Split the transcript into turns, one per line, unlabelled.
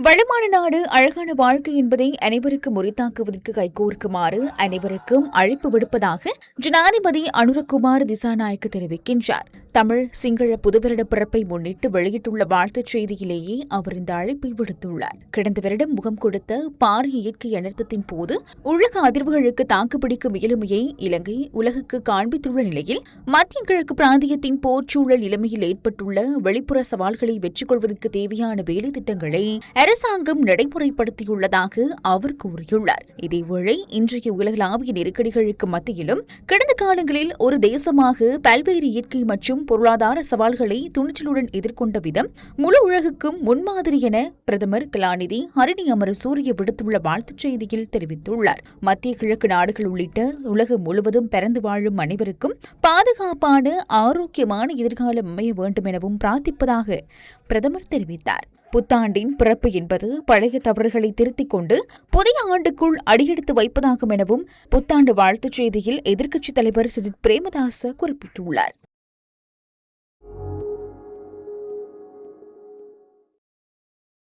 வளமான நாடு அழகான வாழ்க்கை என்பதை அனைவருக்கும் உரித்தாக்குவதற்கு கைகோர்க்குமாறு அனைவருக்கும் அழைப்பு விடுப்பதாக ஜனாதிபதி அனுரகுமார் திசாநாயக்க தெரிவிக்கின்றார். தமிழ் சிங்கள புதுவருட பிறப்பை முன்னிட்டு வெளியிட்டுள்ள வாழ்த்துச் செய்தியிலேயே அவர் இந்த அழைப்பை விடுத்துள்ளார். கடந்த வருடம் முகம் கொடுத்த பாரிய இயற்கை அனர்த்தத்தின் போது உலக அதிர்வுகளுக்கு தாக்குப்பிடிக்கும் இயலுமையை இலங்கை உலகுக்கு காண்பித்துள்ள நிலையில் மத்திய கிழக்கு பிராந்தியத்தின் போர்ச்சூழல் நிலைமையில் ஏற்பட்டுள்ள வெளிப்புற சவால்களை வெற்றி கொள்வதற்கு தேவையான வேலை திட்டங்களை அரசாங்கம் நடைமுறைப்படுத்தியுள்ளதாக அவர் கூறியுள்ளார். இதேவேளை இன்றைய உலகளாவிய நெருக்கடிகளுக்கு மத்தியிலும் கடந்த காலங்களில் ஒரு தேசமாக பல்வேறு இயற்கை மற்றும் பொருளாதார சவால்களை துணிச்சலுடன் எதிர்கொண்ட விதம் முழு உலகுக்கும் முன்மாதிரி என பிரதமர் கலாநிதி ஹரிணி அமரசூரிய விடுத்துள்ள வாழ்த்துச் செய்தியில் தெரிவித்துள்ளார். மத்திய கிழக்கு நாடுகள் உள்ளிட்ட உலகம் முழுவதும் பரந்து வாழும் அனைவருக்கும் பாதுகாப்பான ஆரோக்கியமான எதிர்காலம் அமைய வேண்டும் எனவும் பிரார்த்திப்பதாக பிரதமர் தெரிவித்தார். புத்தாண்டின் பிறப்பு என்பது பழைய தவறுகளை திருத்திக் கொண்டு புதிய ஆண்டுக்குள் அடியெடுத்து வைப்பதாகும் எனவும் புத்தாண்டு வாழ்த்துச் செய்தியில் எதிர்க்கட்சித் தலைவர் சஜித் பிரேமதாச குறிப்பிட்டுள்ளார்.